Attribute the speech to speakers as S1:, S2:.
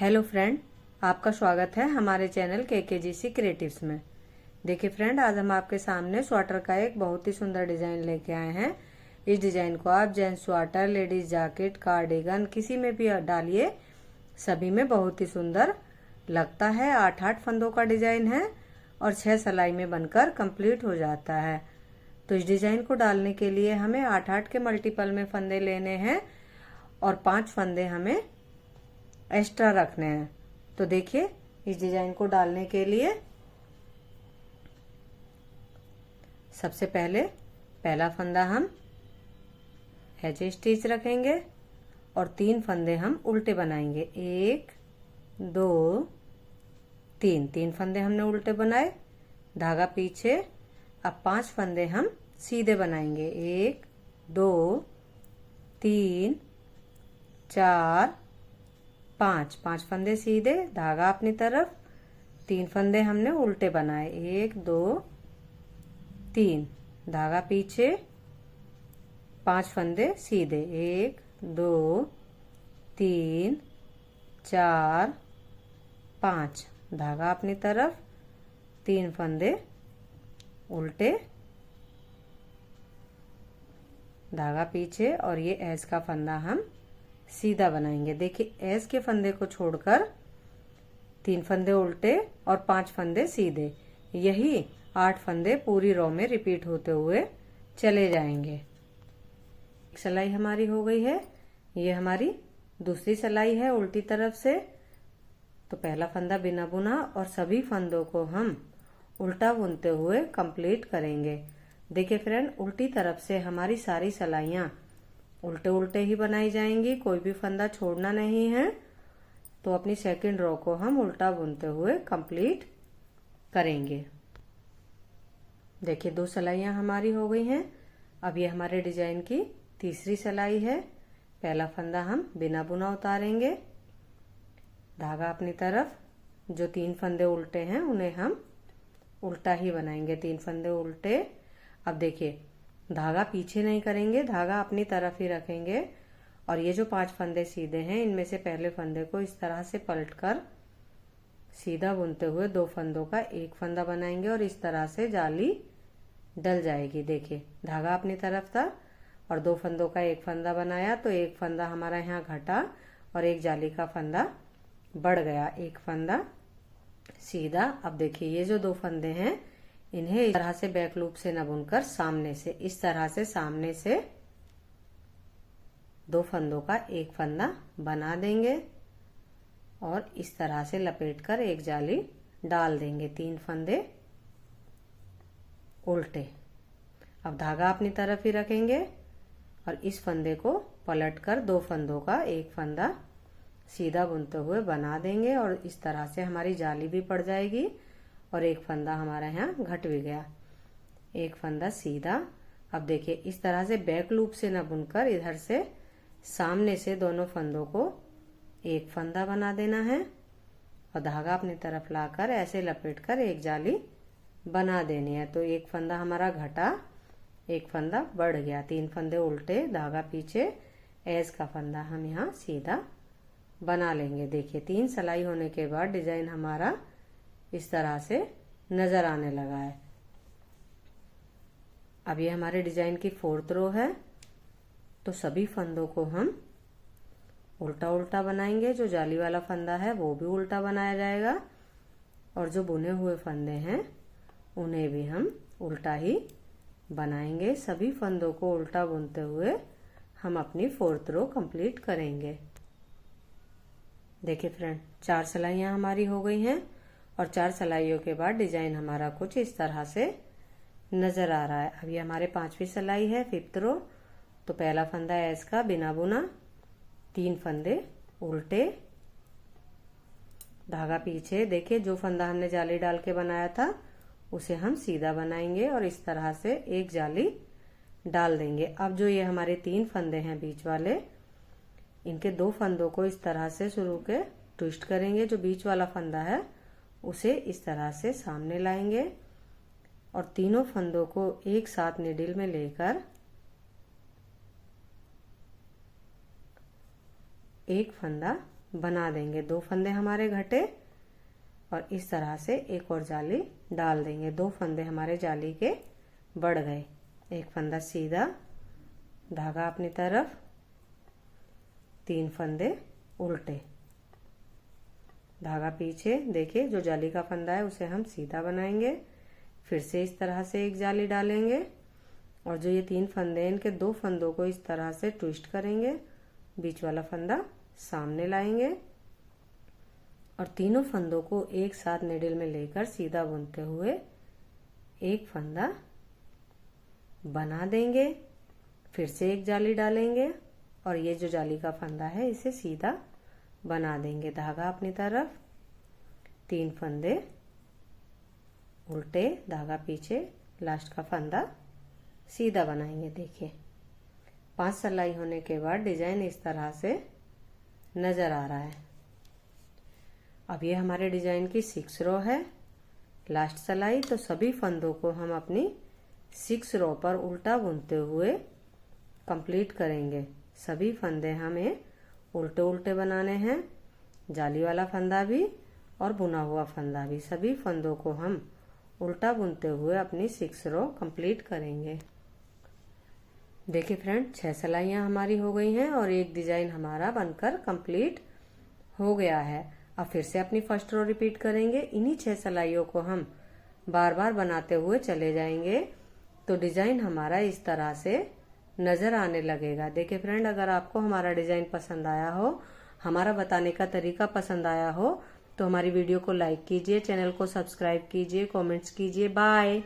S1: Hello friend, आपका स्वागत है हमारे चैनल KKGC क्रिएटिव्स में। देखिए फ्रेंड, आज हम आपके सामने स्वेटर का एक बहुत ही सुंदर डिजाइन लेके आए हैं। इस डिजाइन को आप gents sweater, ladies jacket, cardigan किसी में भी डालिए, सभी में बहुत ही सुंदर लगता है। 8-8 फंदों का डिजाइन है और 6 सिलाई में बनकर कंप्लीट हो जाता है। तो इस डिजाइन को डालने के लिए हमें 8-8 के मल्टीपल में फंदे लेने हैं और 5 फंदे हमें एक्स्ट्रा रखने हैं। तो देखिए, इस डिजाइन को डालने के लिए सबसे पहले पहला फंदा हम हैच स्टिच रखेंगे और 3 फंदे हम उल्टे बनाएंगे। 1 2 3 फंदे हमने उल्टे बनाए, धागा पीछे। अब 5 फंदे हम सीधे बनाएंगे। 1 2 3 4 5 फंदे सीधे, धागा अपनी तरफ। 3 फंदे हमने उल्टे बनाए। 1 2 3, धागा पीछे। 5 फंदे सीधे। 1 2 3 4 5, धागा अपनी तरफ। 3 फंदे उल्टे, धागा पीछे। और ये एस का फंदा हम सीधा बनाएंगे। देखिए, एस के फंदे को छोड़कर 3 फंदे उल्टे और 5 फंदे सीधे, यही 8 फंदे पूरी रो में रिपीट होते हुए चले जाएंगे। एक सिलाई हमारी हो गई है। ये हमारी दूसरी सिलाई है उल्टी तरफ से। तो पहला फंदा बिना बुना और सभी फंदों को हम उल्टा बुनते हुए कंप्लीट करेंगे। देखिए फ्रेंड, उल्टी तरफ से हमारी सारी सिलाइयां उल्टे उल्टे ही बनाई जाएंगी, कोई भी फंदा छोड़ना नहीं है। तो अपनी सेकंड रो को हम उल्टा बुनते हुए कंप्लीट करेंगे। देखिए, 2 सिलाइयां हमारी हो गई हैं। अब ये हमारे डिजाइन की तीसरी सिलाई है। पहला फंदा हम बिना बुना उतारेंगे, धागा अपनी तरफ। जो 3 फंदे उल्टे हैं उन्हें हम उल्टा ही बनाएंगे। 3 फंदे उल्टे। अब देखिए, धागा पीछे नहीं करेंगे, धागा अपनी तरफ ही रखेंगे। और ये जो 5 फंदे सीधे हैं, इनमें से पहले फंदे को इस तरह से पलटकर सीधा बुनते हुए 2 फंदों का एक फंदा बनाएंगे और इस तरह से जाली डल जाएगी। देखिए, धागा अपनी तरफ था और 2 फंदों का एक फंदा बनाया, तो एक फंदा हमारा यहाँ घटा और एक जाली का फंदा बढ़ गया। एक फंदा सीधा। अब देखिए, ये जो 2 फंदे हैं, इन्हें इस तरह से बैक लूप से न बुनकर सामने से, इस तरह से सामने से 2 फंदों का एक फंदा बना देंगे और इस तरह से लपेटकर एक जाली डाल देंगे। 3 फंदे उल्टे। अब धागा अपनी तरफ ही रखेंगे और इस फंदे को पलटकर 2 फंदों का एक फंदा सीधा बुनते हुए बना देंगे और इस तरह से हमारी जाली भी पड़ जाएगी और एक फंदा हमारा यहाँ घट भी गया। एक फंदा सीधा। अब देखिए, इस तरह से बैक लूप से न बुनकर इधर से सामने से दोनों फंदों को एक फंदा बना देना है और धागा अपनी तरफ लाकर ऐसे लपेटकर एक जाली बना देनी है। तो एक फंदा हमारा घटा, एक फंदा बढ़ गया। 3 फंदे उल्टे, धागा पीछे, एस का फंदा हम यहाँ सीधा बना लेंगे। देखिए, 3 सिलाई होने के बाद डिजाइन हमारा इस तरह से नजर आने लगा है। अब ये हमारे डिजाइन की 4th रो है। तो सभी फंदों को हम उल्टा उल्टा बनाएंगे। जो जाली वाला फंदा है वो भी उल्टा बनाया जाएगा और जो बुने हुए फंदे हैं उन्हें भी हम उल्टा ही बनाएंगे। सभी फंदों को उल्टा बुनते हुए हम अपनी 4th रो कंप्लीट करेंगे। देखिए फ्रेंड, 4 सिलाइयां हमारी हो गई हैं और 4 सिलाइयों के बाद डिजाइन हमारा कुछ इस तरह से नजर आ रहा है। अब ये हमारे 5वीं सिलाई है, 5th रो। तो पहला फंदा है इसका बिना बुना, 3 फंदे उल्टे, धागा पीछे। देखिए, जो फंदा हमने जाली डाल के बनाया था उसे हम सीधा बनाएंगे और इस तरह से एक जाली डाल देंगे। अब जो ये हमारे 3 फंदे हैं बीच वाले, इनके 2 फंदों को इस तरह से शुरू के ट्विस्ट करेंगे। जो बीच वाला फंदा है उसे इस तरह से सामने लाएंगे और तीनों फंदों को एक साथ नीडल में लेकर एक फंदा बना देंगे। 2 फंदे हमारे घटे और इस तरह से एक और जाली डाल देंगे। 2 फंदे हमारे जाली के बढ़ गए। एक फंदा सीधा, धागा अपनी तरफ, 3 फंदे उल्टे, धागा पीछे। देखिए जो जाली का फंदा है उसे हम सीधा बनाएंगे, फिर से इस तरह से एक जाली डालेंगे और जो ये 3 फंदे हैं इनके 2 फंदों को इस तरह से ट्विस्ट करेंगे, बीच वाला फंदा सामने लाएंगे और तीनों फंदों को एक साथ निडल में लेकर सीधा बुनते हुए एक फंदा बना देंगे, फिर से एक जाली डालेंगे और ये जो जाली का फंदा है इसे सीधा बना देंगे। धागा अपनी तरफ, 3 फंदे उल्टे, धागा पीछे, लास्ट का फंदा सीधा बनाएंगे। देखिए 5 सिलाई होने के बाद डिजाइन इस तरह से नजर आ रहा है। अब ये हमारे डिजाइन की 6 रो है, लास्ट सिलाई। तो सभी फंदों को हम अपनी 6 रो पर उल्टा बुनते हुए कंप्लीट करेंगे। सभी फंदे हमें उल्टे उल्टे बनाने हैं, जाली वाला फंदा भी और बुना हुआ फंदा भी। सभी फंदों को हम उल्टा बुनते हुए अपनी 6 रो कंप्लीट करेंगे। देखिए फ्रेंड 6 सिलाइयाँ हमारी हो गई हैं और एक डिजाइन हमारा बनकर कंप्लीट हो गया है। अब फिर से अपनी फर्स्ट रो रिपीट करेंगे। इन्हीं 6 सिलाइयों को हम बार बार बनाते हुए चले जाएंगे तो डिजाइन हमारा इस तरह से नजर आने लगेगा। देखिए फ्रेंड अगर आपको हमारा डिजाइन पसंद आया हो, हमारा बताने का तरीका पसंद आया हो तो हमारी वीडियो को लाइक कीजिए, चैनल को सब्सक्राइब कीजिए, कमेंट्स कीजिए। बाय।